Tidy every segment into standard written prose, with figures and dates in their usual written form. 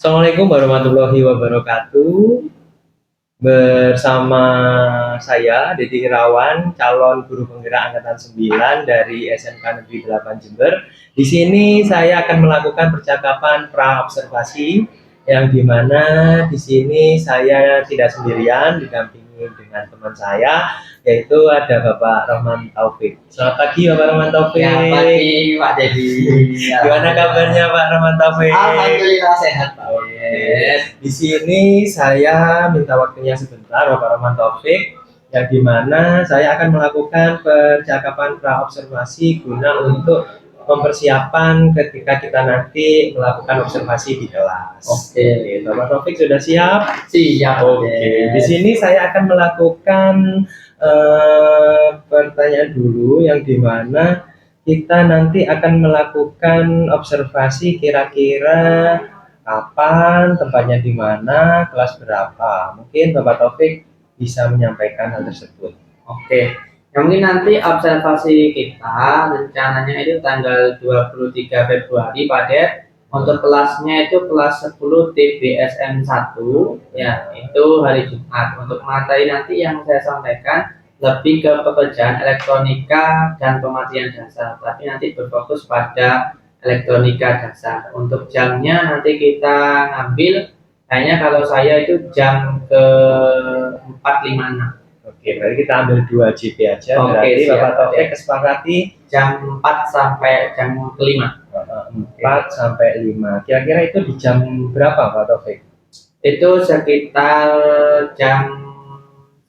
Assalamualaikum warahmatullahi wabarakatuh. Bersama saya Dedi Irawan, calon guru penggerak angkatan 9 dari SMK Negeri 8 Jember. Di sini saya akan melakukan percakapan pra-observasi yang dimana di sini saya tidak sendirian, didampingi dengan teman saya, yaitu ada Bapak Rahman Taufik. Selamat pagi Bapak Rahman Taufik. Ya, pagi Pak Dedi. Gimana kabarnya Pak Rahman Taufik? Alhamdulillah sehat Pak. Di sini saya minta waktunya sebentar Bapak Rahman Taufik, yang dimana saya akan melakukan percakapan pra-observasi guna untuk mempersiapkan ketika kita nanti melakukan observasi di kelas. Oke. Bapak Taufik sudah siap? Siap. Oke. Di sini saya akan melakukan pertanyaan dulu, yang dimana kita nanti akan melakukan observasi kira-kira kapan, tempatnya di mana, kelas berapa. Mungkin Bapak Taufik bisa menyampaikan hal tersebut. Oke. Yang mungkin nanti observasi kita rencananya itu tanggal 23 Februari Pak Ded. Untuk kelasnya itu kelas 10 TBSM 1 ya, itu hari Jumat. Untuk materi nanti yang saya sampaikan lebih ke pekerjaan elektronika dan pemakaian dasar, tapi nanti berfokus pada elektronika dasar. Untuk jamnya nanti kita ngambil, kayaknya kalau saya itu jam ke 4.56. Oke, berarti kita ambil 2 JP aja. Oke, berarti siap, Bapak Taufik kesepakati jam 4 sampai jam ke-5. 4 sampai 5. Kira-kira itu di jam berapa Pak Taufik? Itu sekitar jam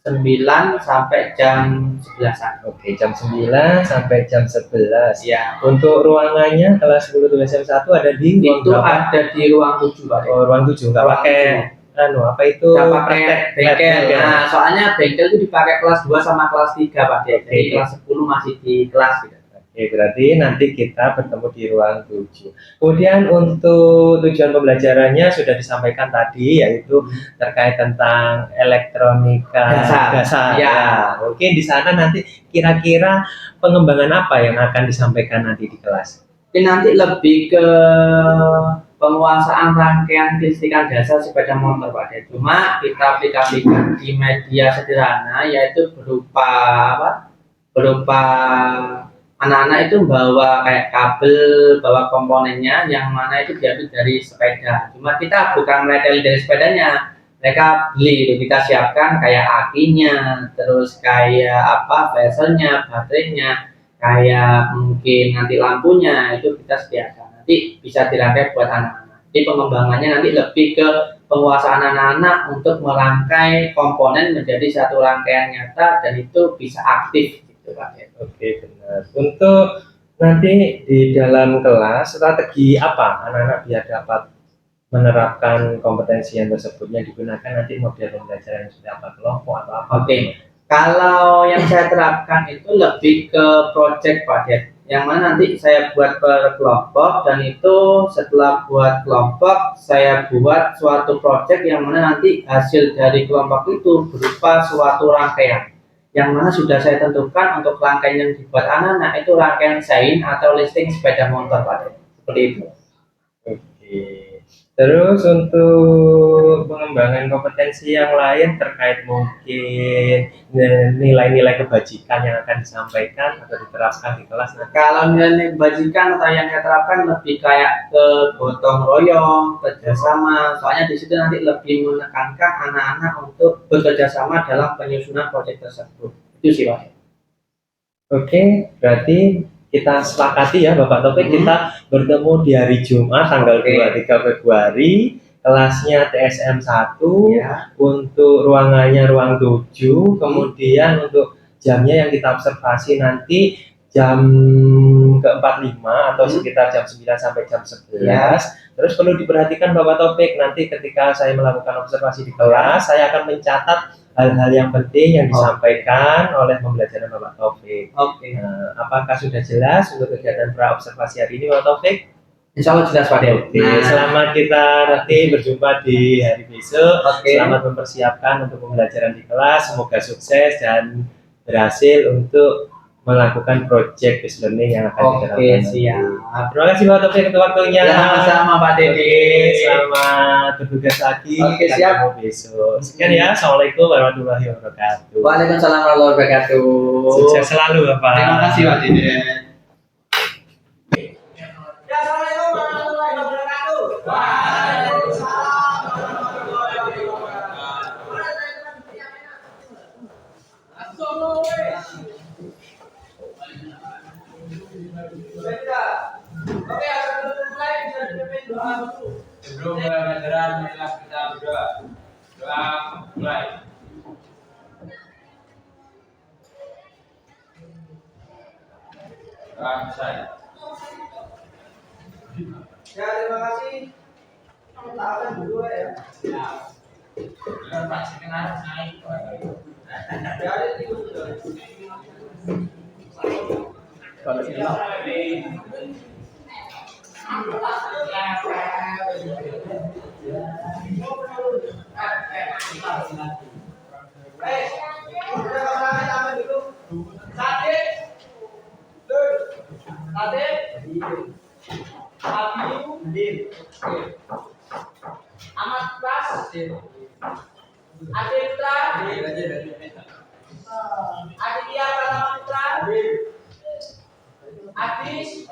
9 sampai jam 11-an. Oke, jam 9 sampai jam 11. Ya. Untuk ruangannya kelas 10 TBSM 1 ada di ruang Itu berapa? ada di ruang 7 Pak. Oh, ruang 7. Nggak Ruang pakai 7. apa itu? Nggak pakai bengkel. Nah, soalnya bengkel itu dipakai kelas 2 sama kelas 3 Pak. Jadi kelas 10 masih di kelas gitu. Oke, berarti nanti kita bertemu di ruang 7. Kemudian untuk tujuan pembelajarannya sudah disampaikan tadi, yaitu terkait tentang elektronika dasar. Ya. Mungkin di sana nanti kira-kira pengembangan apa yang akan disampaikan nanti di kelas? Ini nanti lebih ke penguasaan rangkaian kelistrikan dasar sepeda motor Pak. Cuma kita aplikasikan di media sederhana, yaitu berupa apa? Berupa anak-anak itu bawa kayak kabel, bawa komponennya, yang mana itu diambil dari sepeda. Cuma kita bukan mereteli dari sepedanya, mereka beli itu, kita siapkan kayak akinya, terus kayak apa, bezelnya, baterainya, kayak mungkin nanti lampunya itu kita sediakan. Nanti bisa dirangkai buat anak-anak. Jadi pengembangannya nanti lebih ke penguasaan anak-anak untuk merangkai komponen menjadi satu rangkaian nyata, dan itu bisa aktif. Oke, benar. Untuk nanti di dalam kelas, strategi apa anak-anak biar dapat menerapkan kompetensi yang tersebut, yang digunakan nanti model pembelajaran yang seperti apa, kelompok atau apa? Oke. Kalau yang saya terapkan itu lebih ke project Pak Ded, yang mana nanti saya buat per kelompok, dan itu setelah buat kelompok saya buat suatu project yang mana nanti hasil dari kelompok itu berupa suatu rangkaian, yang mana sudah saya tentukan untuk rangkaian yang dibuat anak-anak itu rangkaian sein atau listing sepeda motor Pak Ded. Seperti itu. Oke. Terus untuk pengembangan kompetensi yang lain terkait mungkin nilai-nilai kebajikan yang akan disampaikan atau diterapkan di kelas. Nah, kalau nilai kebajikan atau yang saya terapkan lebih kayak ke gotong royong, kerjasama. Soalnya di situ nanti lebih menekankan anak-anak untuk bekerjasama dalam penyusunan proyek tersebut. Itu sih Pak. Oke, berarti kita sepakati ya Bapak Taufik, kita bertemu di hari Jumat tanggal 23 Februari, kelasnya TSM 1 ya. Untuk ruangannya ruang 7, kemudian untuk jamnya yang kita observasi nanti jam ke-45 atau sekitar jam 9 sampai jam 11 ya. Terus perlu diperhatikan Bapak Taufik, nanti ketika saya melakukan observasi di kelas, saya akan mencatat hal-hal yang penting yang disampaikan oleh pembelajaran Bapak Taufik. Oke. Apakah sudah jelas untuk kegiatan pra-observasi hari ini Bapak Taufik? Insya Allah jelas Pak Ded. Oke, selamat kita nanti berjumpa di hari besok. Selamat mempersiapkan untuk pembelajaran di kelas. Semoga sukses dan berhasil untuk melakukan project based learning yang akan Oke, diterapkan. siap. Terima kasih Pak Taufik untuk waktunya. Ya, sama-sama Pak Dede. Selamat bertugas lagi. Oke, Kita siap. ketemu besok. Sekian ya. Assalamualaikum warahmatullahi wabarakatuh. Waalaikumsalam warahmatullahi wabarakatuh. Sukses selalu Bapak. Terima kasih Pak Dede. Assalamualaikum warahmatullahi wabarakatuh. Waalaikumsalam warahmatullahi wabarakatuh. Oke, sebelum mulai bisa dipimpin doa dulu. Sebelum mulai pelajaran, marilah kita berdoa. Doa mulai. Doa selesai. Ya, terima kasih. Kita akan dulu ya. Jangan Pak, setengah naik. Ya, ada tiga sudah. Baik, sudah kami tamat dulu. Sadek, Sadek, Abiu, Amat Pras, Ade Putra, Aditya Pratama Putra, Adis,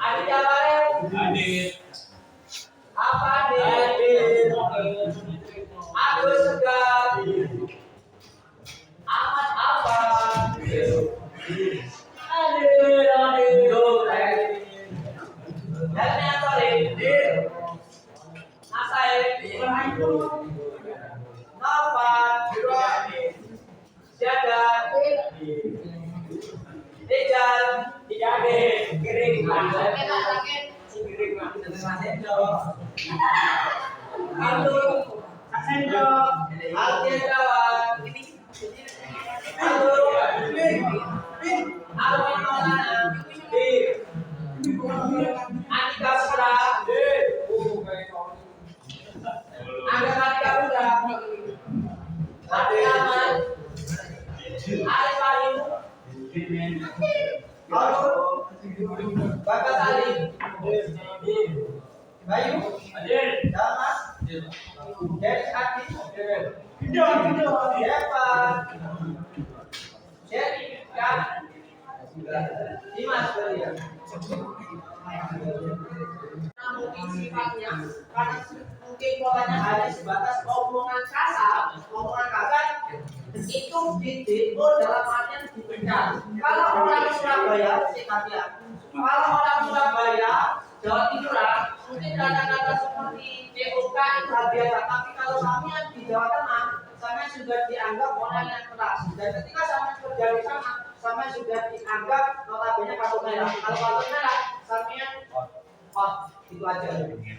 Aditya Barel, apa Adit, Agus Segar, Ahmad Alfa, Helmi Antolin, Asaid, Nova, Siaga, Ejal, Kering, Aldo, Aldian Dawan, Aldo, Alvin Maulana, Andika Putra, Andika Putra, Ade Ahmad, Arif Ayu, Bapak Salim, Bayu, Damas, Deris Adi, Evan, Jerry, Dimas Belia. Mungkin sifatnya karena mungkin polanya hanya sebatas omongan kasar itu didemo dalam artian dipecat. Kalau orang Surabaya, kalau orang Surabaya, Jawa Timuran, mungkin kata-kata seperti DOK itu hal biasa. Tapi kalau sampean di Jawa Tengah, sampean sudah dianggap orang yang keras. Dan ketika sampean kerja di sana, sampean sudah dianggap notabene kartu merah. Kalau kartu merah, sampean itu aja.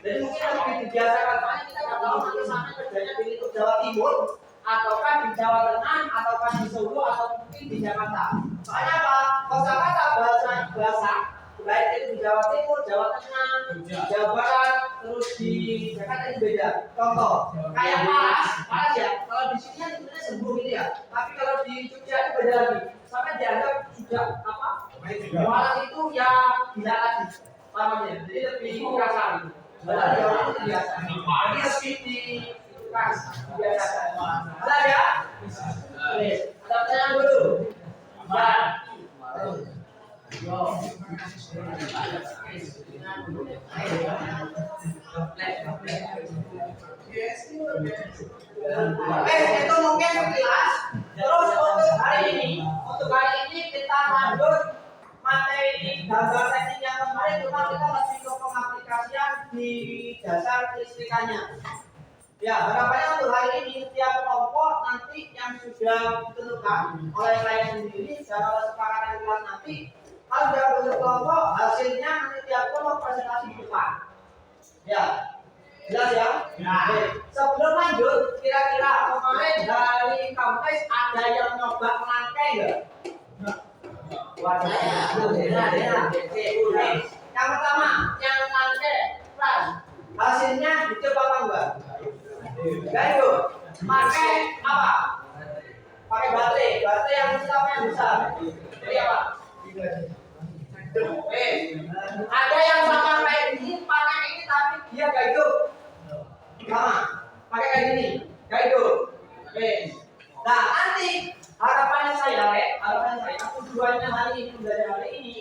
Jadi mungkin lebih dibiasakan. Makanya kita nggak tahu nanti sampean kerjanya di lingkup Jawa Timur, ataukah di Jawa Tengah, ataukah di Solo, atau mungkin di Jakarta. Soalnya apa? Kosakata bahasa baik itu di Jawa Timur, Jawa Tengah, Jawa Barat, terus di Jakarta itu beda. Contoh, kayak paras ya. Kalau di sini sebenarnya sembuh gitu ya. Tapi kalau di Jogja itu beda lagi. Sampai dianggap sudah apa? Paras itu ya bisa lagi. Pahamnya, jadi lebih kasar. Padahal di orang itu biasa. Ini lebih di keras, biasa. Ada ya? Oke, ada pertanyaan dulu. Ya. Itu mungkin sekilas. Terus untuk hari ini kita lanjut materi gambar teknik yang kemarin, cuma kita lebih ke pengaplikasian di dasar listrikannya. Ya, harapannya untuk hari ini setiap kelompok nanti yang sudah ditentukan oleh saya sendiri secara kesepakatan kelas nanti, kalau sudah bentuk kelompok, hasilnya nanti tiap kelompok presentasi di depan. Ya, jelas ya? Oke. Sebelum lanjut, kira-kira kemarin dari kampus ada yang nyoba merangkai nggak? Yang pertama, yang merangkai plus hasilnya dicoba apa enggak? Enggak itu. Pakai apa? Pakai baterai yang siapa yang besar? Jadi apa? Ada yang sama kayak gini, pakai ini tapi dia gak hidup. Sama, pakai kayak gini, gak hidup. Oke. Nah nanti harapannya saya, tujuannya hari ini belajar hari ini,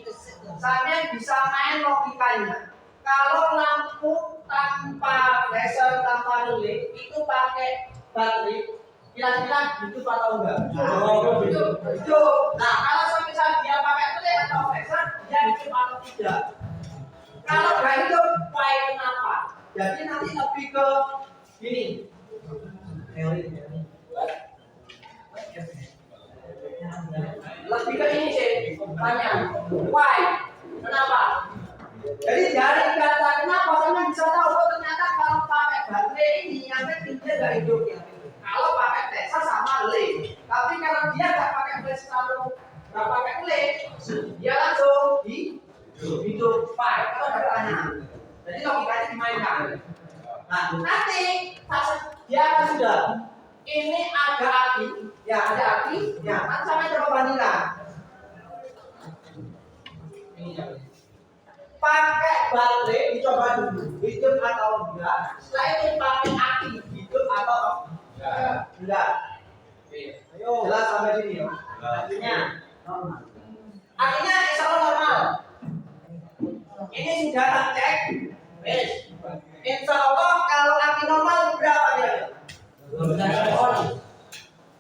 saya bisa main logikanya. Kalau lampu tanpa laser, tanpa relay itu pakai baterai, kira-kira hidup atau enggak? Hidup. Nah, kalau misalnya dia pakai relay atau laser, dia hidup atau tidak? Kalau nggak hidup, why kenapa? Jadi nanti lebih ke gini. Lebih ke ini sih, tanya. Why? Kenapa? Jadi dari kata kenapa saya bisa tahu ternyata kalau pakai baterai ini yang penting dia nggak hidup. Kalau pakai laser sama relay. Tapi kalau dia nggak pakai laser atau nggak pakai relay, dia langsung hidup. Baik, kalau ada pertanyaan. Jadi logikanya dimainkan. Nah, nanti pas dia akan sudah ini ada api, ya ada api, ya nanti sampai coba bandingkan. Pakai baterai dicoba dulu, hidup atau enggak. Setelah itu pakai api, hidup atau enggak. Ayo, jelas sampai sini ya. Artinya normal. Artinya insya Allah normal. Ini sudah tak cek. Insya Allah kalau api normal berapa dia? 12 volt.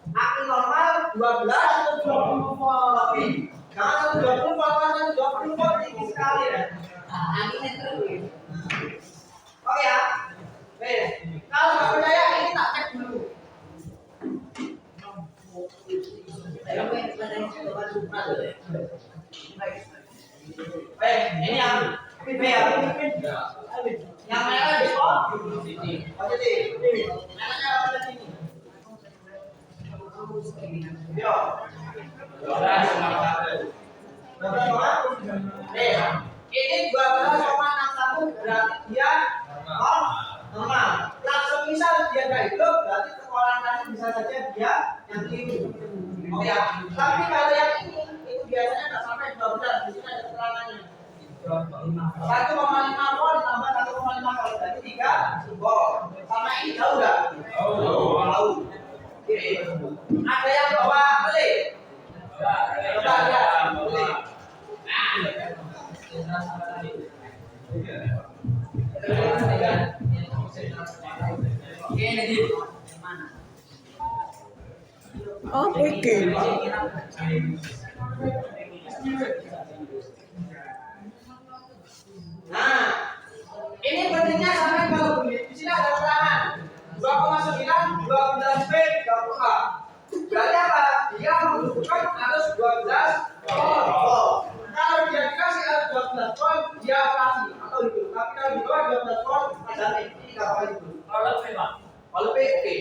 Api normal 12 atau 20 volt lebih. Kalau 20 volt atau 20 volt tinggi sekali ya. Anginnya terus. Oke ya. Kalau nggak percaya ini tak cek dulu. Ini yang PB ya. Yang merah di positif. Merahnya apa sini? Yo. Ini 12,61 berarti dia normal. Langsung misal dia nggak hidup berarti kekolanannya bisa saja dia yang keliru. Oke ya. Tapi kalau yang ini itu biasanya nggak sampai 12. Di sini ada keterangannya. 1,5 volt ditambah 1,5 volt berarti 3 volt. Sama ini jauh nggak? Jauh. Ada yang bawa beli? Coba lihat beli. Oh, oke. Nah, ini pentingnya sampai kalau beli. Di sini ada keterangan 2,9, 12B, 30A. Berarti apa? Dia membutuhkan harus 12 volt. Kalau dia dikasih harus 12 volt, dia operasi atau hidup. Tapi kalau di bawah 12 volt, ada ini nggak apa itu. Kalau lebih, oke.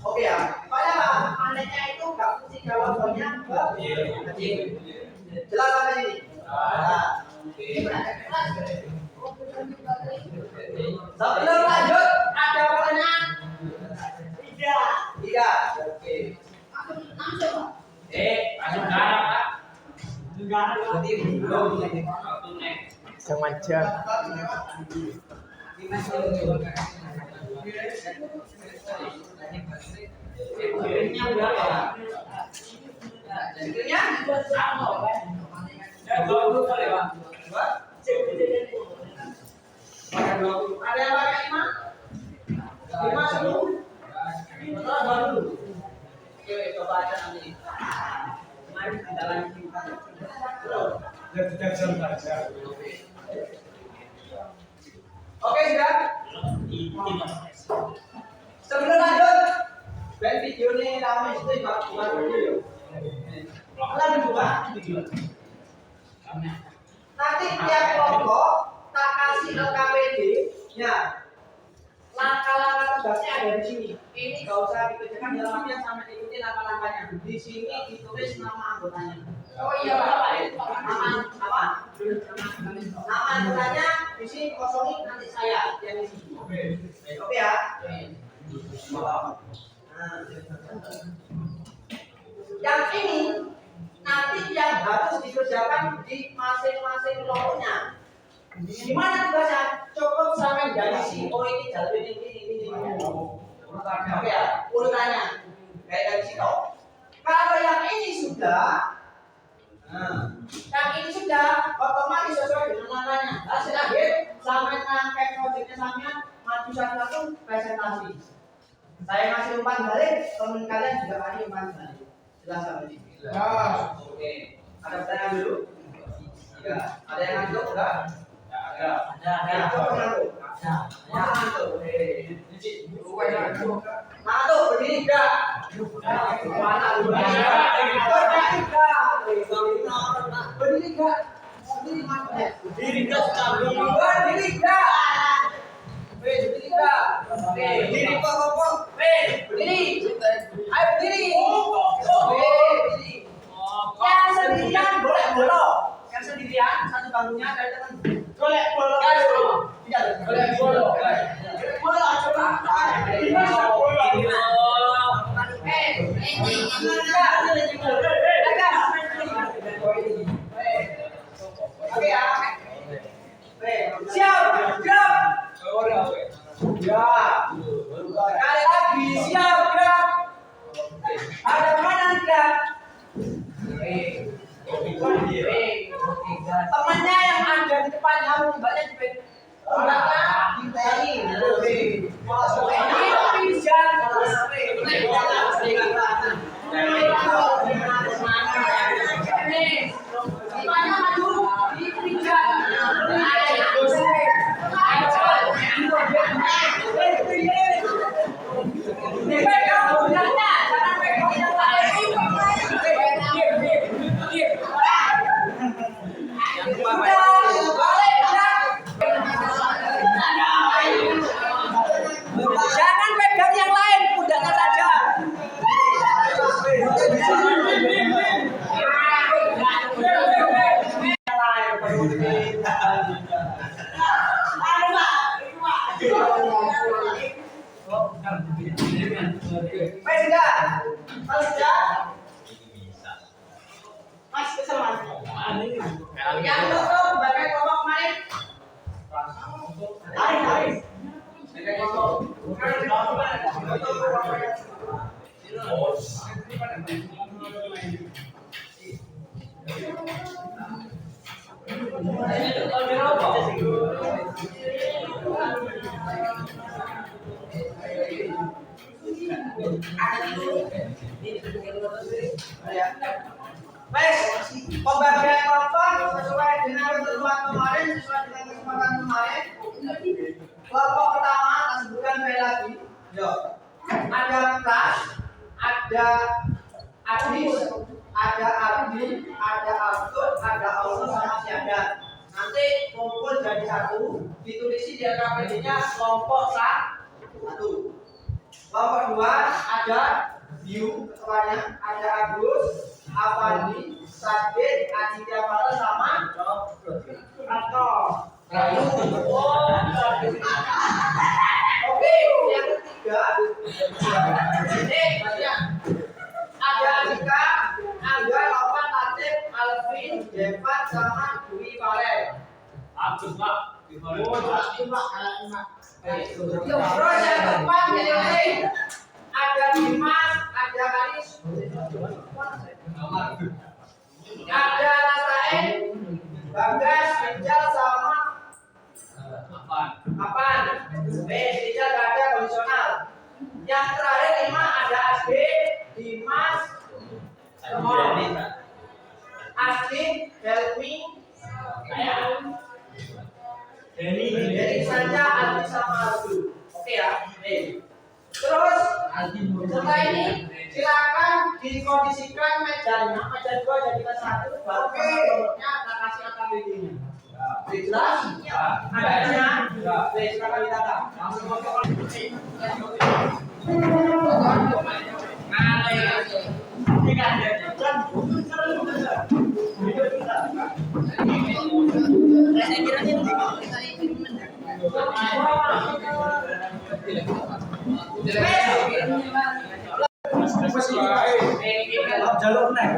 Oke ya. Pokoknya apa? Anehnya itu nggak fungsi kalau voltnya kecil. Jelas sampai ini. Nah, sebelum lanjut, ada pertanyaan? Tidak. Oke. Masuk darah, Pak. Berarti belum. Jangan jam. Jadinya berapa? Jadinya Ya, 20 kali, Pak. ada yang pakai 5? 5 10? Betul, baru. Oke, coba aja nanti. Mari kita lanjutkan. Oke, sudah. Sebelum lanjut, ben video ini ramai itu buat video. Kalau dibuka video. Nanti tiap kelompok tak kasih LKPD, ya. Langkah-langkah tugasnya ada di sini. Ini nggak usah dikerjakan dalam artian sampai ikuti langkah-langkahnya. Di sini ditulis nama anggotanya. Oh iya Pak, nama apa? Nama anggotanya di sini kosongin nanti saya yang di sini. Oke ya. Yang yang ini nanti yang harus dikerjakan di masing-masing kelompoknya. Gimana tugasnya? Cukup sampai dari si oh ini jalur ini. Oke ya, urutannya kayak dari situ. Kalau yang ini sudah, yang ini sudah otomatis sesuai dengan namanya. Hasil akhir sampai ngangkat proyeknya sampai maju satu-satu presentasi. Saya ngasih umpan balik, teman kalian juga kasih umpan balik. Jelas sampai sini. Oke. Ada pertanyaan dulu? Ya. Ada yang ngantuk enggak? Ada. Ngantuk berdiri enggak? Mana berdiri enggak? Berdiri enggak? Berdiri enggak? Berdiri enggak? Berdiri enggak? Berdiri kok. Berdiri. Ayo berdiri. Berdiri. Yang sendirian boleh bolong. Yang sendirian satu bangunnya dari teman. Boleh bolong. Tidak boleh bolong. Bolong coba. Oke ya. Siap. Ya. Kali lagi siap gerak. Ada mana gerak? Temannya yang ada di depan kamu mbaknya di jangan pegang yang lain, pundaknya saja. Mas kesel mas. Yang tutup bagai kelompok kemarin. Hari. Pembagian kelompok sesuai dengan ketentuan kemarin, sesuai dengan kesepakatan kemarin. Kelompok pertama, kita sebutkan sekali lagi. Ada kelas, ada adis, ada ardi, ada abdur, ada allah sama siaga. Nanti kumpul jadi satu, ditulisi di KPD-nya kelompok satu. Kelompok dua ada Biu, ketuanya, ada Agus, Avandi, Sadid, Aditya Pala sama Rato. Oke, yang ketiga ini banyak. Ada Alika, Angga, Lopan, Latif, Alvin, Devan sama Dwi Valen. Agus Pak. Terus yang keempat ini ada Dimas, ada Aris, ada Nasain, Bagas, Rijal sama Apaan? Rijal gak ada kondisional. Yang terakhir 5 ada Asdi, Dimas, Asdi, Helmi, Deni saja, Aldi sama Aldu. Oke ya. Terus setelah ini silakan dikondisikan mejanya, meja 2 jadikan 1, baru nomornya kita kasih angka BD-nya. Jelas? Adanya? Silakan ditata. Langsung Mas jalur nih.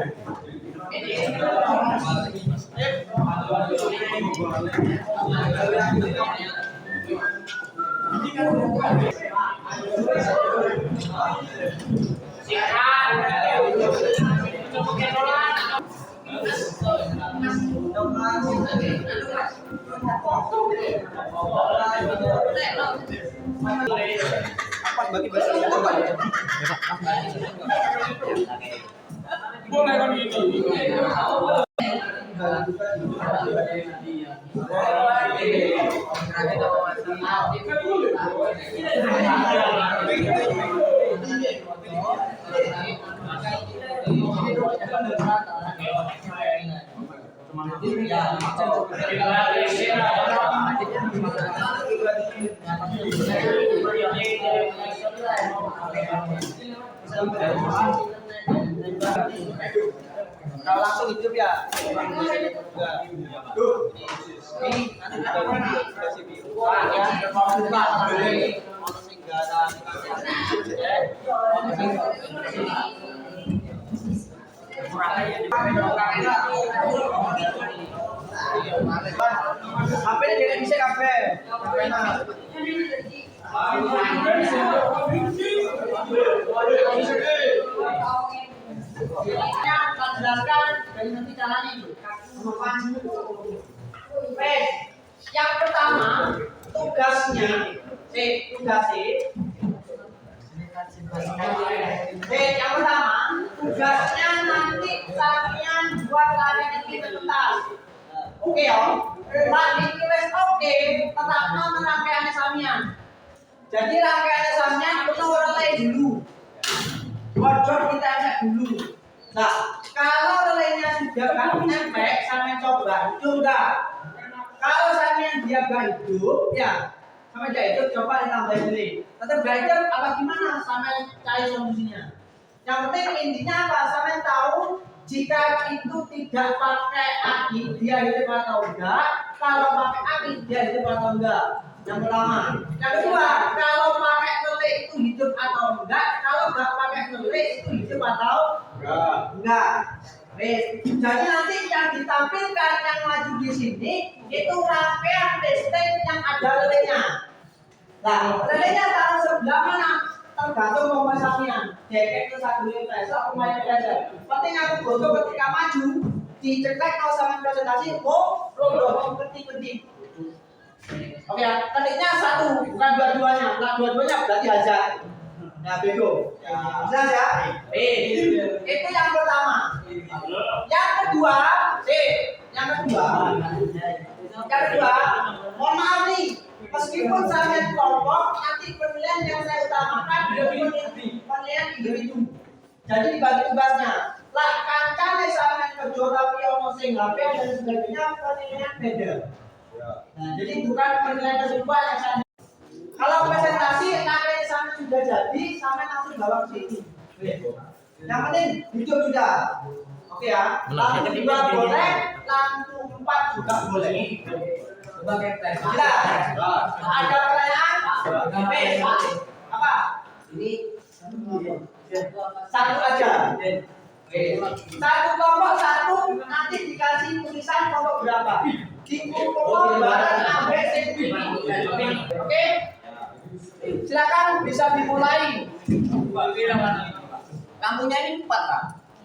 Boleh kan ini. Kalau langsung hidup ya. HP ini bisa kafe. Jelaskan dari nanti caranya itu. Yang pertama tugasnya, yang pertama tugasnya nanti sampean buat kalian ini tuntas. Oke ya, lagi tulis oke, tetapno rangkaiannya sampean. Jadi rangkaiannya sampean itu relay dulu. Bocor kita cek dulu. Nah, kalau relaynya sudah kan nempel, sampean coba hidup enggak? Kalau sampean dia gak hidup, ya sampai dia hidup coba ditambahin relay. Tetap gak hidup apa gimana? Sampean cari solusinya. Yang penting intinya apa? Sampean tahu jika itu tidak pakai aki dia hidup atau enggak? Kalau pakai aki dia hidup atau enggak? Yang pertama. Yang kedua, kalau pakai relay itu hidup atau enggak? Kalau enggak pakai relay itu hidup atau enggak? Jadi nanti yang ditampilkan yang maju di sini itu rangkaian listrik yang ada relaynya. Nah, relaynya taruh sebelah mana? Tergantung mau sampean. Dek itu satu investor, pemain investor. Penting aku butuh ketika maju dicetek kalau sampean presentasi, rodo penting. Oke ya, ketiknya satu, bukan dua-duanya. Nah, dua-duanya berarti hajat. Nah, bego. Jelas ya? Itu yang pertama. Yang kedua, mohon maaf nih, meskipun saya kelompok, nanti penilaian yang saya utamakan penilaian individu. Jadi dibagi tugasnya. Lah kancane sampean kerja tapi ono sing HP dan sebagainya penilaian beda. Nah, jadi bukan penilaian keseluruhan yang saya. Kalau presentasi nanti sampai sudah jadi, sampai langsung bawa ke sini. Yang penting hidup sudah. Oke ya. Lampu 2 boleh, lampu 4 juga boleh. Sebagai tes. Sudah. Ada pertanyaan? Apa? Ini satu aja. Satu kelompok satu nanti dikasih tulisan kelompok berapa? Dikumpulkan barang sampai sini. Oke? Silakan bisa dimulai. Lampunya ini 4 Pak.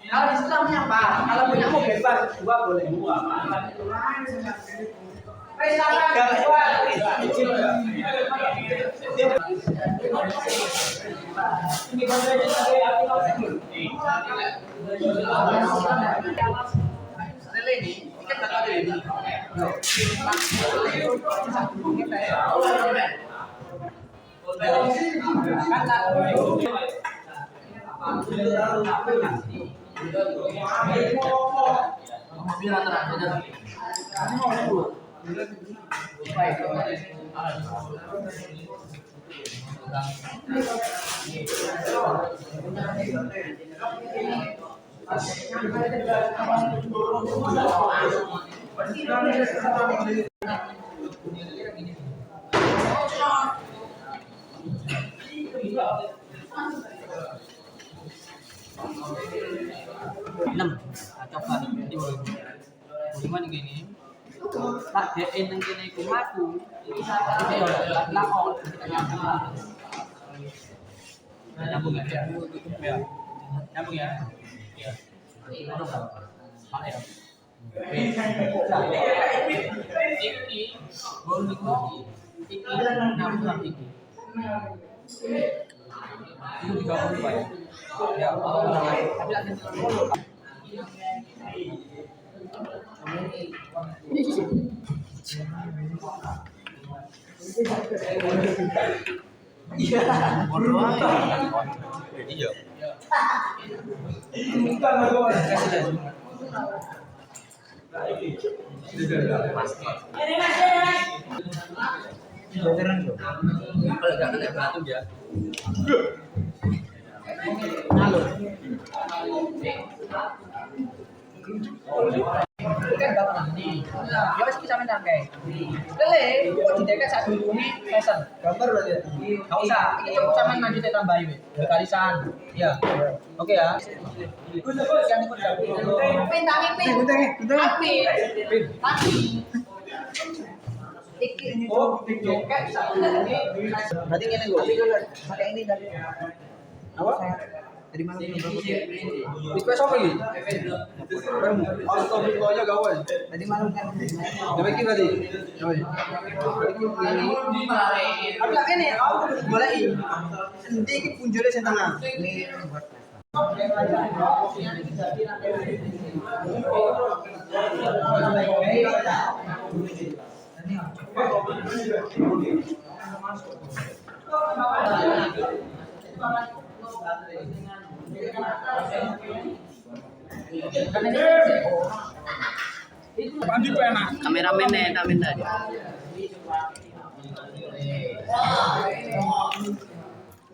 Kalau di situ lampunya 4. Kalau punya mau bebas 2 boleh. Silakan 2. 6. Coba iki gimana gini? Tak dein nang kene iku mlaku. Iki yo tak on. Nyambung ya? Ya. Nyambung ya? Iya. Mana ya? Iki bol niku iki nyambung iki. Itu digabung Pak ya? Ya, tapi ada iya, iya. Kalau nggak kena batu ya. Halo. Kan bapak nih. Ya wis bisa menang kae. Lele, kok didekat sak durunge pesen. Gambar berarti. Enggak usah. Iki cukup sampean lanjut tambahi wis. Kalisan. Iya. Oke ya. Yang ikut Iki oh didekat sak durunge. Berarti ngene lho. Pakai ini dari apa? Dari mana request apa ini? Astagfirullah aja kawan. Tadi malam kan. Ya bikin tadi. Ada ini, aku boleh ini. Nanti iki punjule sing tengah. Ini kameramen tadi.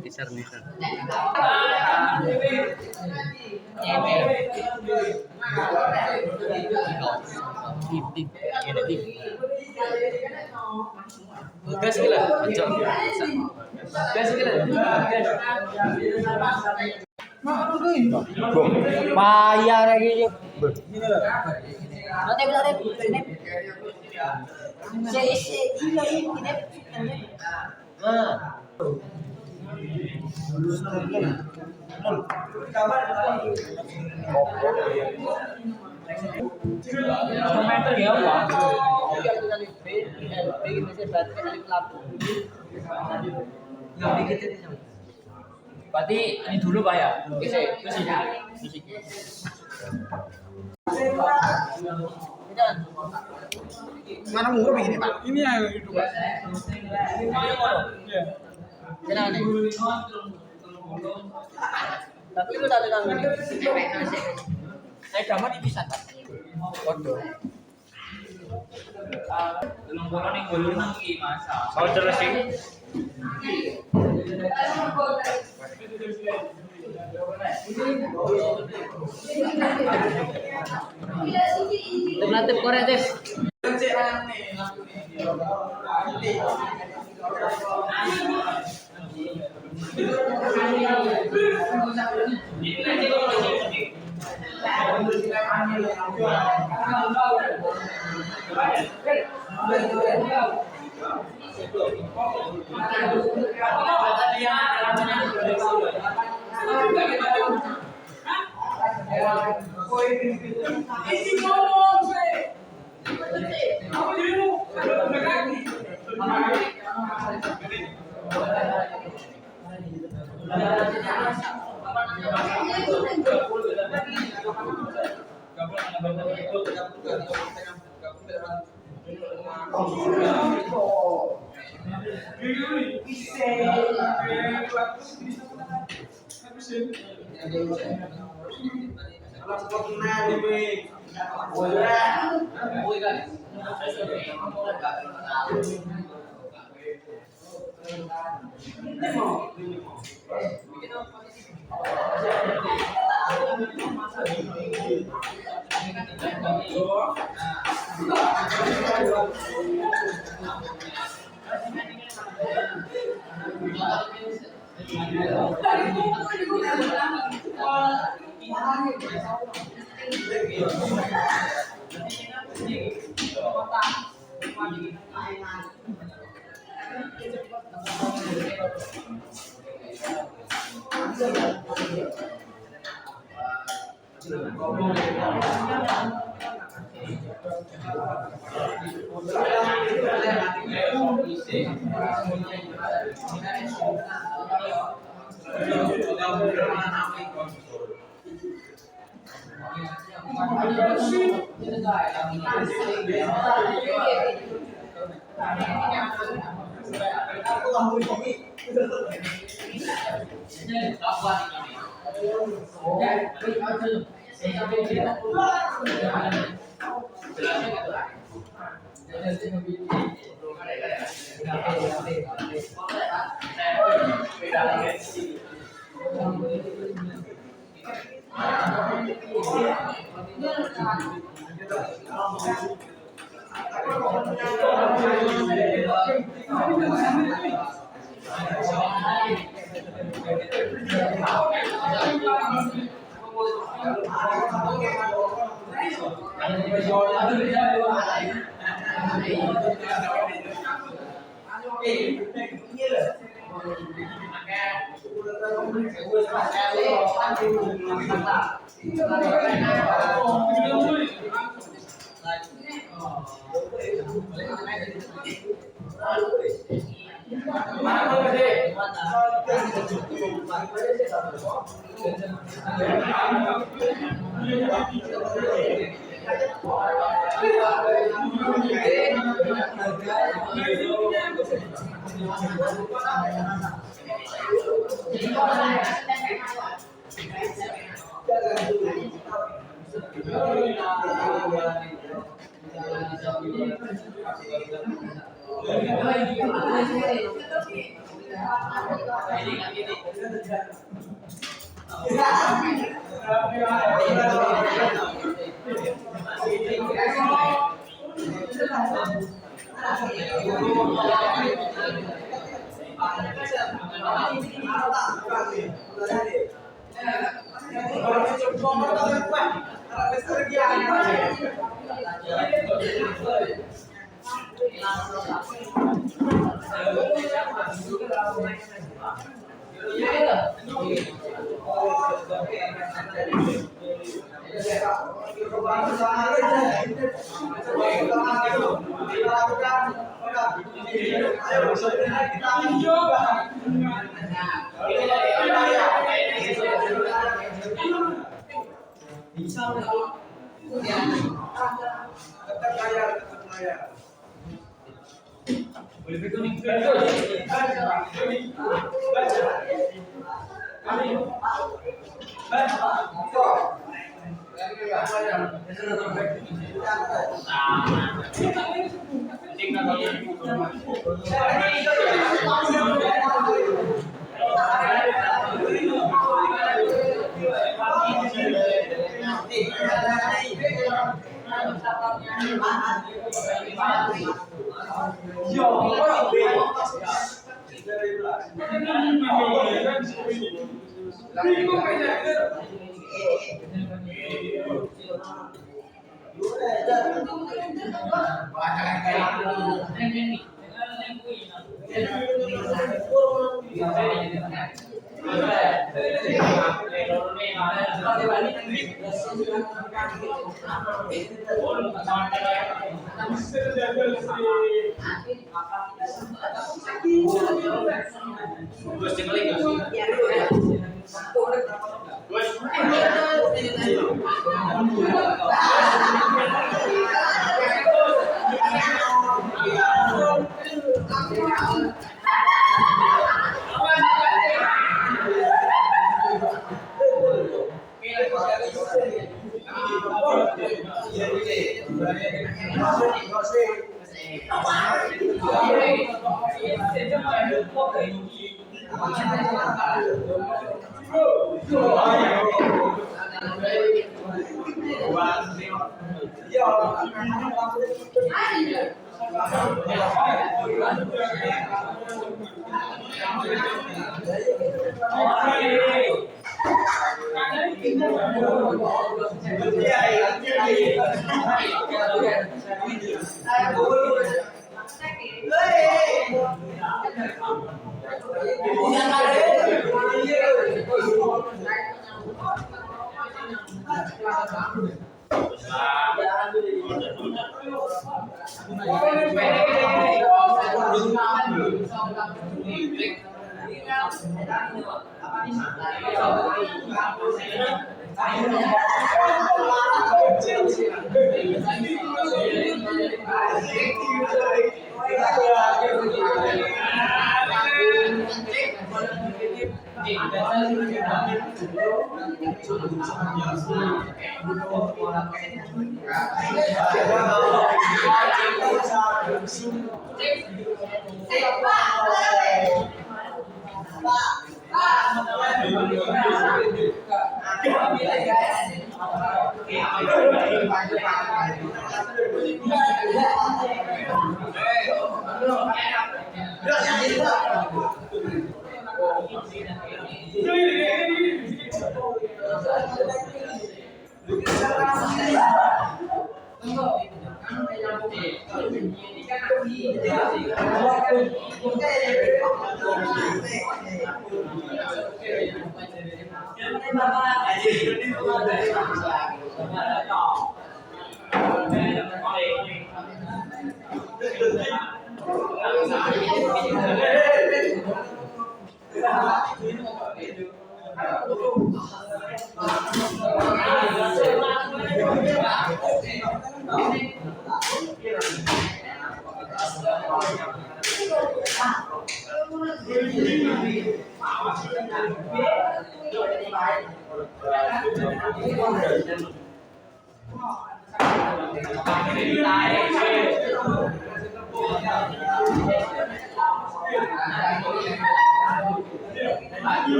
Nisar. Gas gila, ancol. Gas gila. Bayar lagi. Nanti bentar sini. Ini. Nah. Komentar ya Pak. Berarti ini dulu Pak ya? Musik. Mana murah begini Pak? Ini ya itu Pak. Kenapa nih? Tapi lu satu tangan ini. Naik kamar ini bisa Pak. Waduh. Belum bola nih golur nang iki Mas. Voucher sing Alternatif koretes.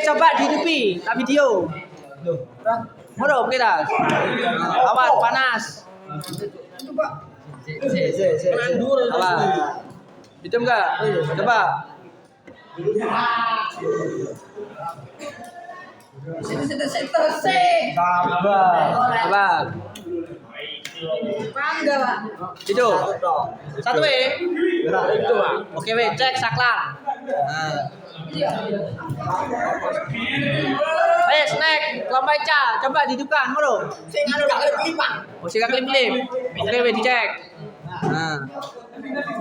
Coba di TV, tak video. Moro kita. Awas panas. Awas. Hitam enggak? Coba. Sabar. Bangga, Pak. Itu. Satu Itu, Pak. Oke, cek saklar. Nah. Snack, kelompok Ca, coba dihidupkan, moro. Oh, sing klip-klip. Oke, dicek. Nah.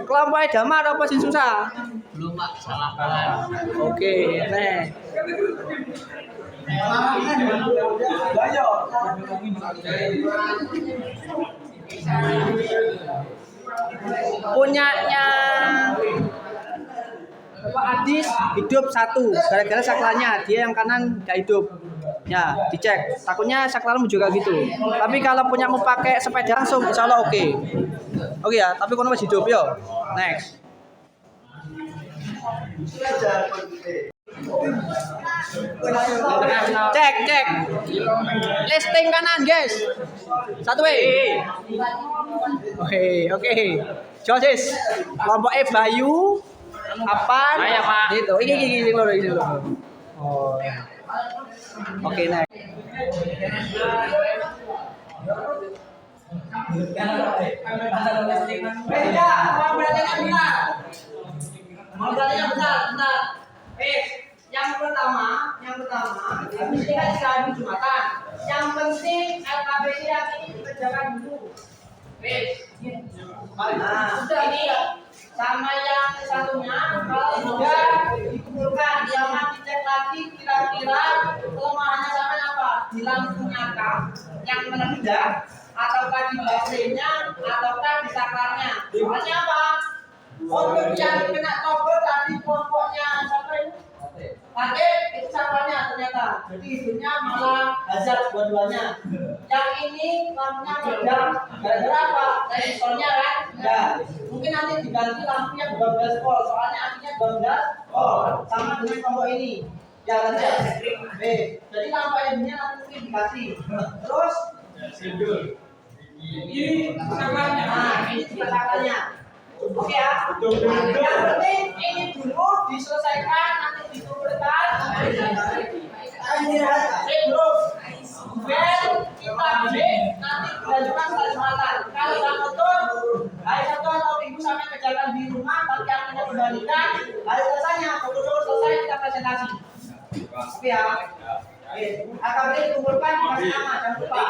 Kelompok damar apa sing susah? Belum, Pak, salah kalah. Oke, nih. Punyanya Pak Adis hidup satu gara-gara saklarnya, dia yang kanan gak hidup ya, dicek takutnya saklarmu juga gitu. Tapi kalau punya mau pakai sepeda langsung insya Allah oke ya, tapi kalau masih hidup yo. Next. Cek listing kanan guys, satu oke Josis kelompok Bayu apa? Saya Pak. Gitu. Ini lho. Oh. Oke, next. Bentar. Yang pertama, mesti hari Jumatan. Yang penting LKPD yang ini dikerjakan dulu. Nah, sudah ini sama yang satunya kalau sudah dikumpulkan, yang dicek lagi kira-kira kelemahannya sama apa? Di lampunya kah? Yang menendak, ataukah di baterainya, ataukah di saklarnya? Soalnya apa? Untuk yang kena tombol tadi kelompoknya siapa ini? Pakai itu saklarnya ternyata. Jadi hidupnya malah hazard dua-duanya. Yang ini lampunya meledak gara-gara apa? Resistornya kan? Ya. Mungkin nanti diganti lampunya 12 volt. Soalnya akhirnya 12 volt. Sama dengan kelompok ini. Ya nanti. Jadi lampu LED-nya nanti mungkin dikasih. Terus ini saklarnya. Nah, ini juga saklarnya. Oke ya. Yang penting ini dulu diselesaikan, nanti dikumpulkan. Bro. Kita nanti dilanjutkan pada Jumatan. Kalau nggak nonton, hari Sabtu atau Minggu sampai kerjakan di rumah, tapi akhirnya kembalikan. Hari selesainya, betul-betul selesai kita presentasi. Oke ya. Akan dikumpulkan dikasih nama, jangan lupa.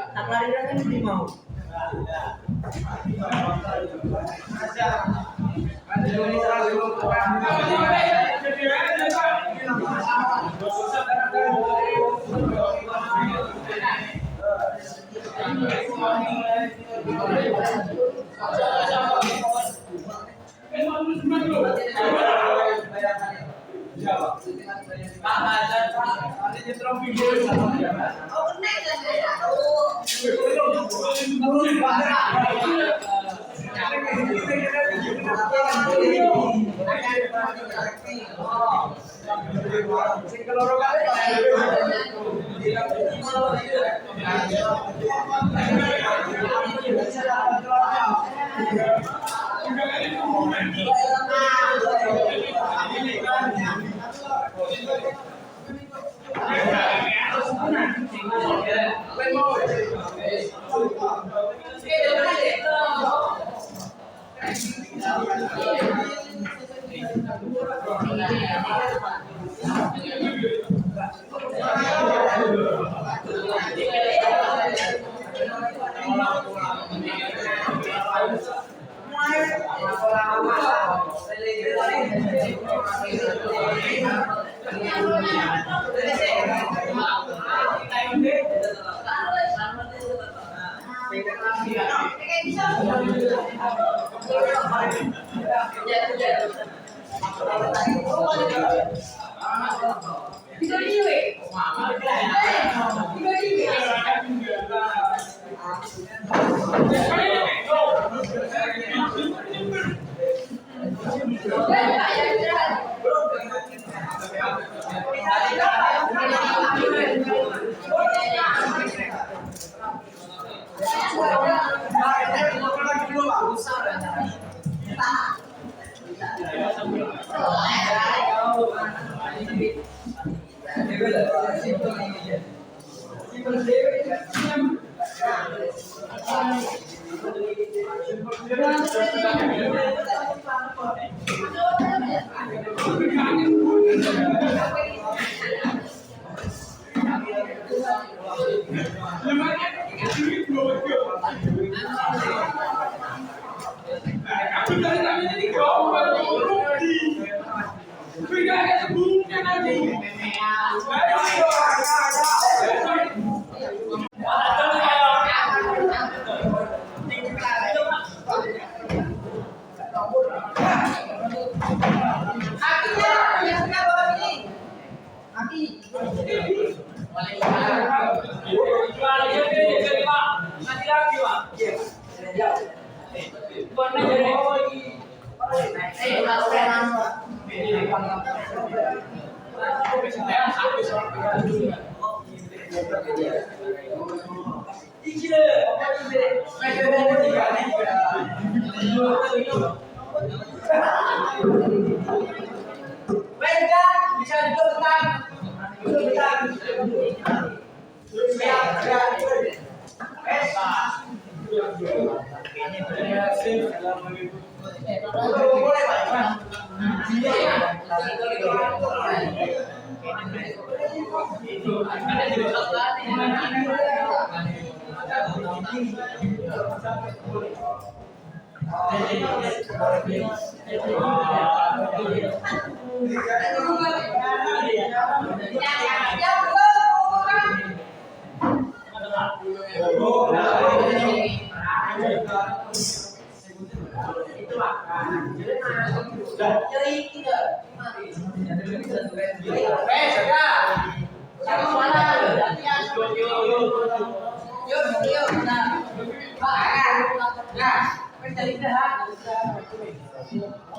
Tak lari kan ini mau.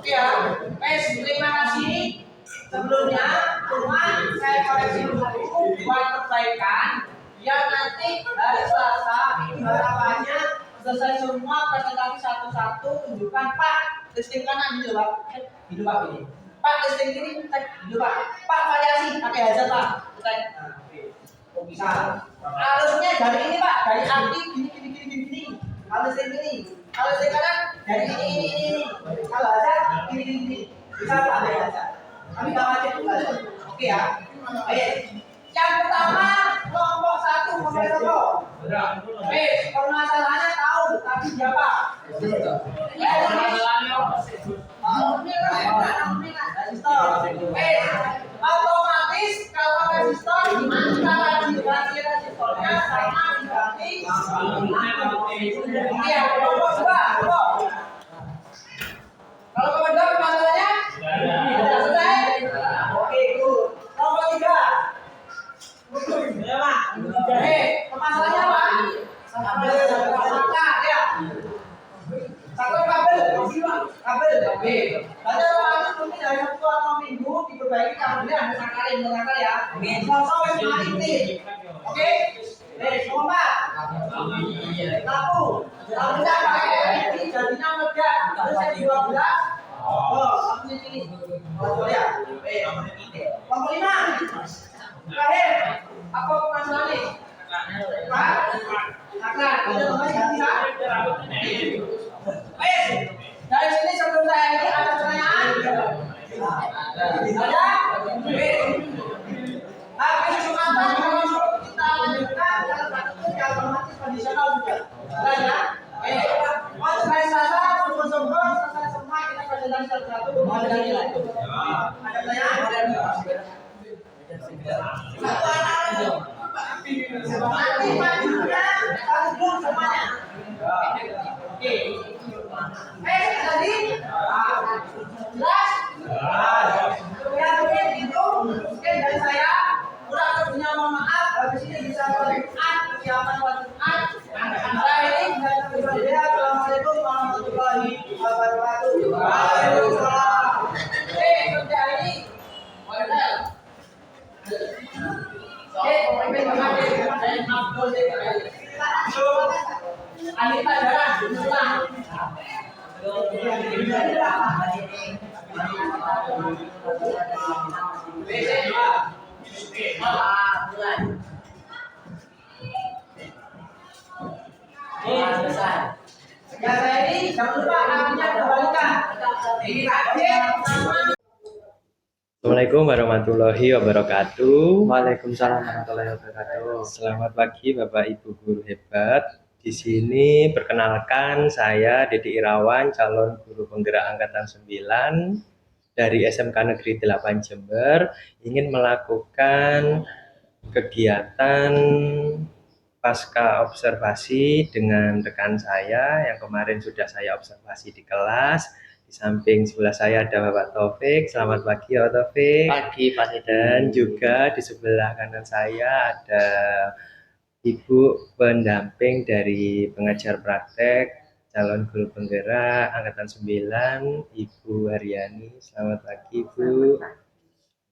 Oke ya, terima kasih. Sebelumnya, Tuhan saya koreksi dulu buat perbaikan. Yang nanti hari Selasa ini harapannya selesai semua presentasi satu-satu. Tunjukkan Pak, listing kanan gitu Pak. Gitu Pak ini. Pak listing kiri, gitu Pak. Pak variasi pakai hazard Pak. Oh bisa. Harusnya dari ini Pak, dari arti gini. Kalau listing kiri. Kalau listing kanan dari ini. Kalau hazard gini. Bisa ada aja. Kami nggak wajib juga. Oke ya. Baik. Yang pertama kelompok satu kelompok. Baik, permasalahannya tahu, tapi siapa? Otomatis kalau resistor antara diganti resistornya sama diganti. Iya, kelompok dua. Kalau kelompok dua masalahnya sudah selesai. Oke, good. Kelompok tiga. Masalahnya apa? Maka ya. Satu kabel. Oke. Baca otomatis mungkin dari Sabtu atau Minggu diperbaiki kabelnya ada sangkalin ya. Selesai semua titik. Oke. Nomor 4. Lampunya pakai LED jadinya meledak. Terus yang 12. Oh, lampunya ini. Oh ya. Nomor 5. Terakhir, apa masalahnya? Pak, akar, ada nomor yang bisa. Baik, dari sini sebelum saya ini ada pertanyaan? Ada? Baik. Habis Jumatan kalau kita lanjutkan kalau satu yang otomatis kondisional juga. Ada ya? Baik. Oh, selesai Selasa, sungguh-sungguh selesai semua kita perjalanan satu-satu. Ada lagi lah. Ada pertanyaan? Mati juga satu grup semuanya. Oke. Tadi jelas? Ya mungkin itu mungkin dari saya kurang lebihnya mohon maaf. Habis ini bisa Jumat, persiapan Jumat. Saya ini bisa berbeda. Assalamualaikum warahmatullahi wabarakatuh. Waalaikumsalam. Oke, kerja ini. Anita jalan, pulang. Ya saya ini jangan lupa namanya kembalikan. Ini Pak. Assalamualaikum warahmatullahi wabarakatuh. Waalaikumsalam warahmatullahi wabarakatuh. Selamat pagi Bapak Ibu guru hebat. Di sini perkenalkan saya Dedi Irawan, calon guru penggerak angkatan 9 dari SMK Negeri 8 Jember, ingin melakukan kegiatan pasca observasi dengan rekan saya yang kemarin sudah saya observasi di kelas. Di samping sebelah saya ada Bapak Taufik. Selamat pagi Bapak Taufik. Pagi Pak Dedi. Dan juga di sebelah kanan saya ada Ibu pendamping dari pengajar praktek calon guru penggerak angkatan 9, Ibu Haryani. Selamat pagi Bu.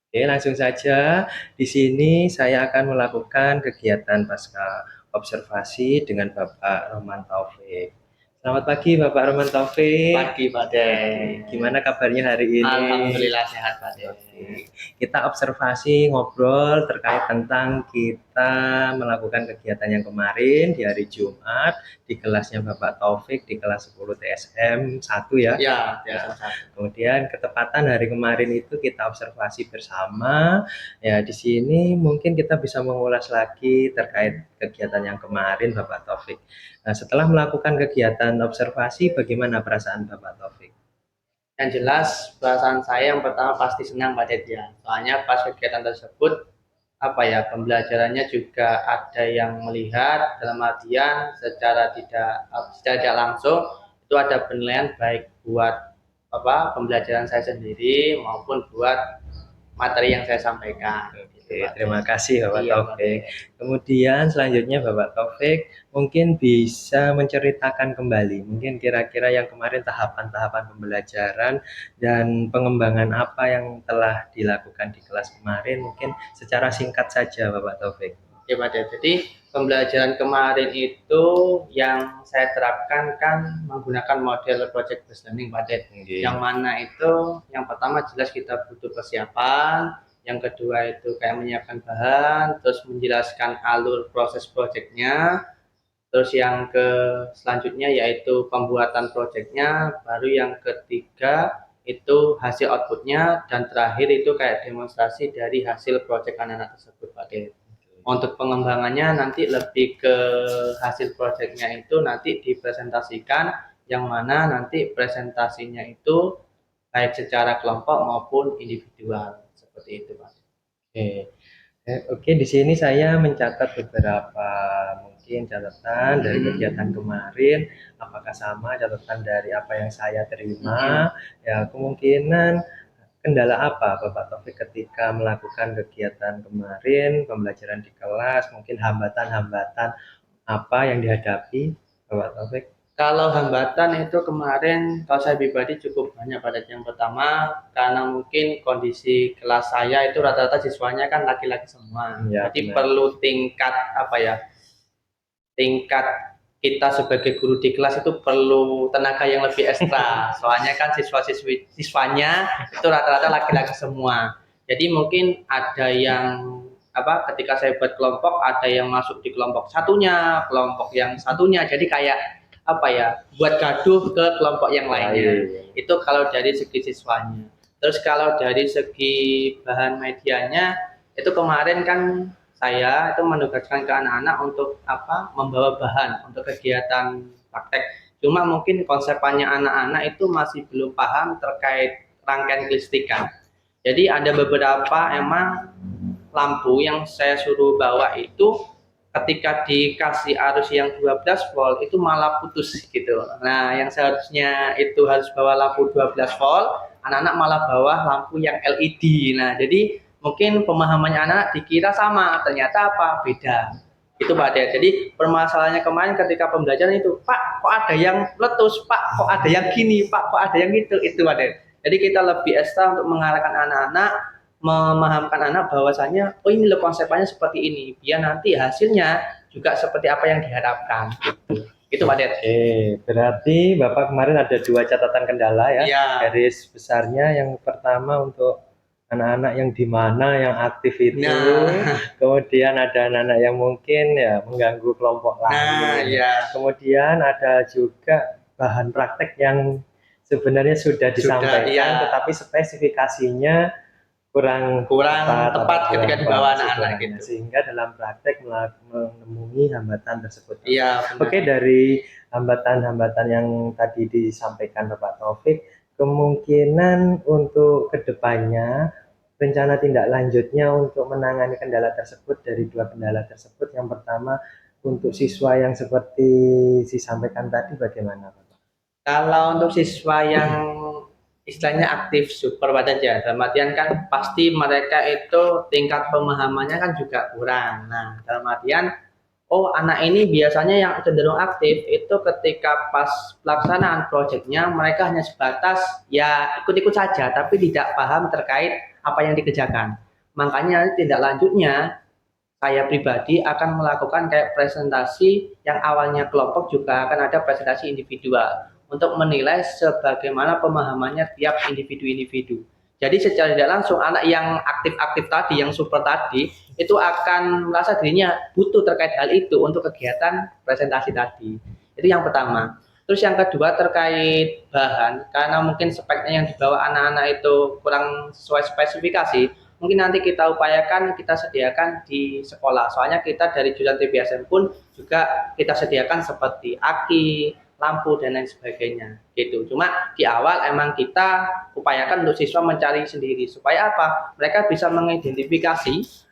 Oke, langsung saja. Di sini saya akan melakukan kegiatan pasca observasi dengan Bapak Roman Taufik. Selamat pagi Bapak Roman Taufik. Pagi Pak De. Gimana kabarnya hari ini? Alhamdulillah sehat Pak De. Kita observasi, ngobrol terkait tentang kita melakukan kegiatan yang kemarin di hari Jumat di kelasnya Bapak Taufik di kelas 10 TSM 1 ya. Ya, Kemudian ketepatan hari kemarin itu kita observasi bersama. Ya, di sini mungkin kita bisa mengulas lagi terkait kegiatan yang kemarin Bapak Taufik. Nah, setelah melakukan kegiatan observasi, bagaimana perasaan Bapak Taufik? Yang jelas perasaan saya yang pertama pasti senang Pak Dedi ya. Soalnya pas kegiatan tersebut pembelajarannya juga ada yang melihat dalam artian secara tidak langsung itu ada penilaian baik buat pembelajaran saya sendiri maupun buat materi yang saya sampaikan. Oke, terima kasih Bapak Iya, Taufik. Kemudian selanjutnya Bapak Taufik mungkin bisa menceritakan kembali mungkin kira-kira yang kemarin tahapan-tahapan pembelajaran dan pengembangan apa yang telah dilakukan di kelas kemarin, mungkin secara singkat saja Bapak Taufik. Ya Pak De. Jadi pembelajaran kemarin itu yang saya terapkan kan menggunakan model project based learning Pak De. Yang mana itu yang pertama jelas kita butuh persiapan, yang kedua itu kayak menyiapkan bahan, terus menjelaskan alur proses projectnya, terus selanjutnya yaitu pembuatan projectnya, baru yang ketiga itu hasil outputnya, dan terakhir itu kayak demonstrasi dari hasil proyek anak-anak tersebut Pak Det. Untuk pengembangannya nanti lebih ke hasil proyeknya itu nanti dipresentasikan, yang mana nanti presentasinya itu baik secara kelompok maupun individual seperti itu Pak. Oke. Oke, di sini saya mencatat beberapa mungkin catatan dari kegiatan kemarin. Apakah sama catatan dari apa yang saya terima? Ya, kemungkinan kendala apa Bapak Taufik ketika melakukan kegiatan kemarin, pembelajaran di kelas, mungkin hambatan-hambatan apa yang dihadapi Bapak Taufik? Kalau hambatan itu kemarin, kalau saya pribadi cukup banyak pada yang pertama, karena mungkin kondisi kelas saya itu rata-rata siswanya kan laki-laki semua. Ya, Jadi benar. perlu tingkat apa ya? Tingkat kita sebagai guru di kelas itu perlu tenaga yang lebih ekstra. Soalnya kan siswanya itu rata-rata laki-laki semua. Jadi mungkin ada yang apa? Ketika saya buat kelompok, ada yang masuk di kelompok satunya, kelompok yang satunya. Jadi kayak apa ya, buat gaduh ke kelompok yang lainnya. Itu kalau dari segi siswanya. Terus kalau dari segi bahan medianya, itu kemarin kan saya itu menugaskan ke anak-anak untuk apa, membawa bahan untuk kegiatan praktek. Cuma mungkin konsepannya anak-anak itu masih belum paham terkait rangkaian kelistrikan. Jadi ada beberapa emang lampu yang saya suruh bawa itu ketika dikasih arus yang 12 volt itu malah putus gitu. Nah, yang seharusnya itu harus bawa lampu 12 volt, anak-anak malah bawa lampu yang LED. Nah, jadi mungkin pemahamannya anak dikira sama, ternyata apa? Beda. Itu Pak Dea. Jadi permasalahannya kemarin ketika pembelajaran itu, Pak, kok ada yang meletus, Pak, kok ada yang gini, Pak, kok ada yang gitu, itu Pak Dea. Jadi kita lebih ekstra untuk mengarahkan anak-anak, memahamkan anak bahwasanya oh ini loh konsepnya seperti ini, biar nanti hasilnya juga seperti apa yang diharapkan. Itu Pak Det. Berarti Bapak kemarin ada dua catatan kendala ya. Iya. Garis besarnya yang pertama untuk anak-anak yang di mana yang aktif itu, kemudian ada anak-anak yang mungkin ya mengganggu kelompok lain. Iya. Kemudian ada juga bahan praktek yang sebenarnya sudah disampaikan, tetapi spesifikasinya kurang tepat ketika dibawa anak-anak gitu. Sehingga dalam praktek menemui hambatan tersebut. Iya. Oke, dari hambatan-hambatan yang tadi disampaikan Bapak Taufik, kemungkinan untuk kedepannya rencana tindak lanjutnya untuk menangani kendala tersebut dari dua kendala tersebut. Yang pertama untuk siswa yang seperti disampaikan tadi bagaimana Bapak? Kalau untuk siswa yang istilahnya aktif super saja, dalam artian kan pasti mereka itu tingkat pemahamannya kan juga kurang. Nah, dalam artian oh anak ini biasanya yang cenderung aktif itu ketika pas pelaksanaan proyeknya mereka hanya sebatas ya ikut-ikut saja tapi tidak paham terkait apa yang dikerjakan. Makanya tindak lanjutnya saya pribadi akan melakukan kayak presentasi yang awalnya kelompok juga akan ada presentasi individual untuk menilai sebagaimana pemahamannya tiap individu-individu. Jadi secara tidak langsung anak yang aktif-aktif tadi, yang super tadi, itu akan merasa dirinya butuh terkait hal itu untuk kegiatan presentasi tadi. Itu yang pertama. Terus yang kedua terkait bahan, karena mungkin speknya yang dibawa anak-anak itu kurang sesuai spesifikasi, mungkin nanti kita upayakan kita sediakan di sekolah. Soalnya kita dari jurusan TBSN pun juga kita sediakan seperti aki, lampu dan lain sebagainya gitu. Cuma di awal emang kita upayakan untuk siswa mencari sendiri supaya apa? Mereka bisa mengidentifikasi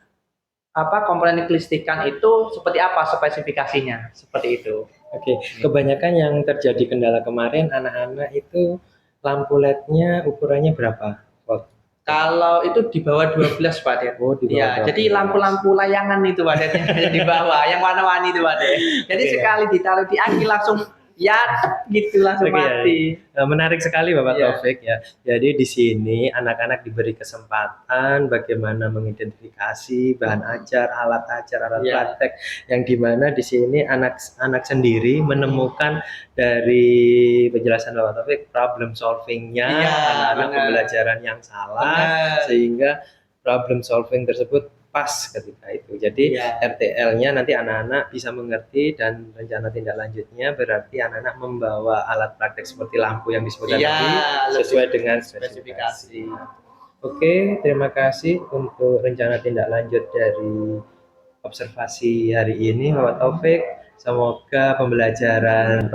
apa komponen kelistrikan itu seperti apa spesifikasinya, seperti itu. Oke, kebanyakan yang terjadi kendala kemarin anak-anak itu lampu LED-nya ukurannya berapa volt? Kalau itu di bawah 12 Pak Det. Oh, di bawah 12. Jadi lampu-lampu layangan itu Pak Det yang di bawah, yang warna-warni itu Pak Det. Jadi sekali ditaruh di aki langsung ya gitu langsung mati. Menarik sekali Bapak Taufik ya. Jadi di sini anak-anak diberi kesempatan bagaimana mengidentifikasi bahan ajar, alat praktek, yang dimana di sini anak-anak sendiri menemukan dari penjelasan Bapak Taufik problem solvingnya, anak-anak pembelajaran yang salah, sehingga problem solving tersebut pas ketika itu. Jadi Iya. RTL-nya nanti anak-anak bisa mengerti, dan rencana tindak lanjutnya berarti anak-anak membawa alat praktek seperti lampu yang disebutkan Iya, tadi sesuai dengan spesifikasi. Oke, terima kasih untuk rencana tindak lanjut dari observasi hari ini, Bapak Taufik. Semoga pembelajaran,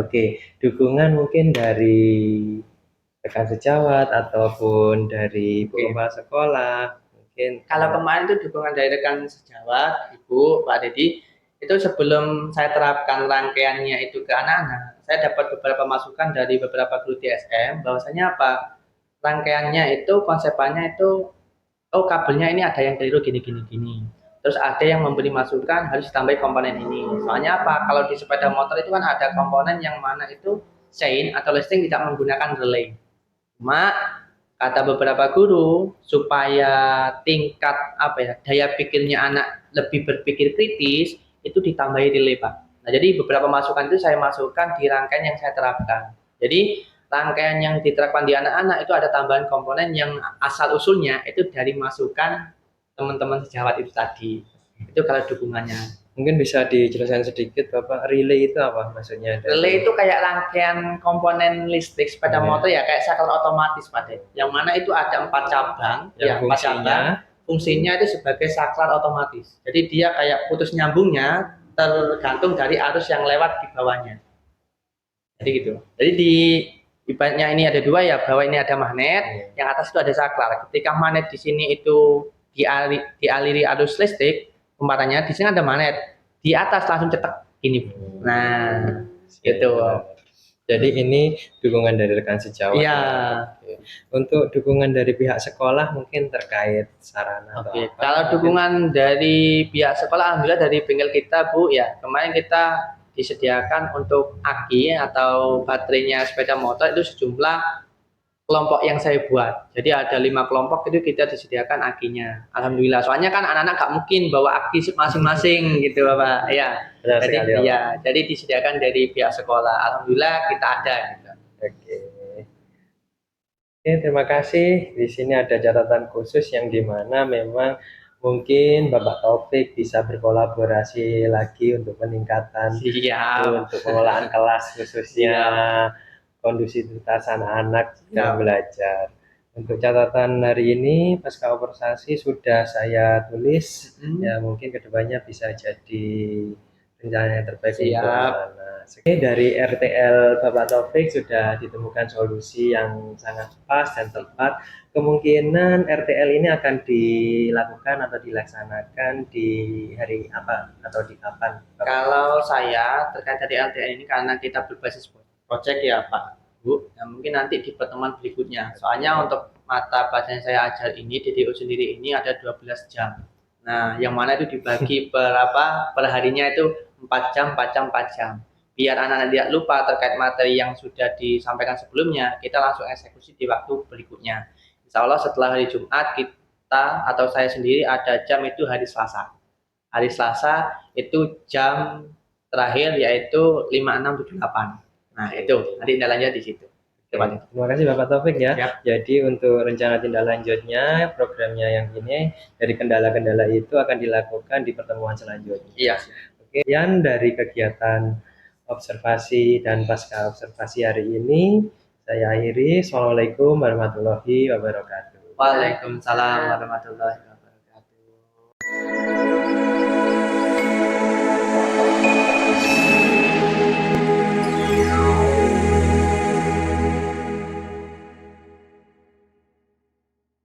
dukungan mungkin dari rekan sejawat ataupun dari Bu Kepala Sekolah, mungkin Kalau kemarin itu dukungan dari rekan sejawat, Ibu, Pak Dedi, itu sebelum saya terapkan rangkaiannya itu ke anak-anak, saya dapat beberapa masukan dari beberapa guru TSM, bahwasanya apa? Rangkaiannya itu, konsepannya itu, oh kabelnya ini ada yang keliru gini. Terus ada yang memberi masukan harus ditambah komponen ini. Soalnya apa? Kalau di sepeda motor itu kan ada komponen yang mana itu chain atau listring tidak menggunakan relay. Cuma kata beberapa guru supaya tingkat daya pikirnya anak lebih berpikir kritis itu ditambahi relay, Pak. Nah, jadi beberapa masukan itu saya masukkan di rangkaian yang saya terapkan. Jadi rangkaian yang diterapkan di anak-anak itu ada tambahan komponen yang asal usulnya itu dari masukan teman-teman sejawat itu tadi. Itu kalau dukungannya. mungkin bisa dijelaskan sedikit Bapak, relay itu apa maksudnya? Relay itu kayak rangkaian komponen listrik sepeda motor ya, kayak saklar otomatis, Pak De. Yang mana itu ada 4 cabang, yang empat fungsinya cabang. Fungsinya itu sebagai saklar otomatis. Jadi dia kayak putus nyambungnya tergantung dari arus yang lewat di bawahnya. Jadi gitu. Jadi di ibaratnya ini ada 2 ya, bawah ini ada magnet, yang atas itu ada saklar. Ketika magnet di sini itu dialiri arus listrik, umpamanya di sini ada magnet, di atas langsung cetek ini. Nah, gitu. Jadi ini dukungan dari rekan sejawat. Iya. Oke. Untuk dukungan dari pihak sekolah mungkin terkait sarana. Oke. Kalau dukungan dari pihak sekolah, alhamdulillah dari bengkel kita, Bu, ya kemarin kita disediakan untuk aki atau baterainya sepeda motor itu sejumlah kelompok yang saya buat. Jadi ada 5 kelompok itu kita disediakan akinya. Alhamdulillah. Soalnya kan anak-anak gak mungkin bawa aki masing-masing gitu, Bapak. Ya. Jadi disediakan dari pihak sekolah. Alhamdulillah kita ada gitu. Oke. Oke, terima kasih. Di sini ada catatan khusus yang dimana memang mungkin Bapak Taufik bisa berkolaborasi lagi untuk peningkatan untuk pengolahan kelas khususnya kondusivitas anak-anak yang belajar. Untuk catatan hari ini pasca operasi sudah saya tulis, ya mungkin kedepannya bisa jadi rencana yang terbaik untuk anak. Dari RTL Bapak Taufik sudah ditemukan solusi yang sangat pas dan tepat. Kemungkinan RTL ini akan dilakukan atau dilaksanakan di hari apa atau di kapan? Kalau saya terkait dari RTL ini karena kita berbasis project ya Pak Bu, ya mungkin nanti di pertemuan berikutnya. Soalnya untuk mata pelajaran yang saya ajar ini DDU sendiri ini ada 12 jam. Nah, yang mana itu dibagi per harinya itu 4 jam. Biar anak-anak tidak lupa terkait materi yang sudah disampaikan sebelumnya, kita langsung eksekusi di waktu berikutnya. Insya Allah setelah hari Jumat kita atau saya sendiri ada jam itu hari Selasa. Hari Selasa itu jam terakhir yaitu 5678. Nah, itu nanti tindak lanjut di situ. Terima kasih Bapak Taufik ya. Siap. Jadi untuk rencana tindak lanjutnya, programnya yang ini dari kendala-kendala itu akan dilakukan di pertemuan selanjutnya. Iya. Oke, sekian dari kegiatan observasi dan pasca observasi hari ini. Saya akhiri. Assalamualaikum warahmatullahi wabarakatuh. Waalaikumsalam warahmatullahi wabarakatuh.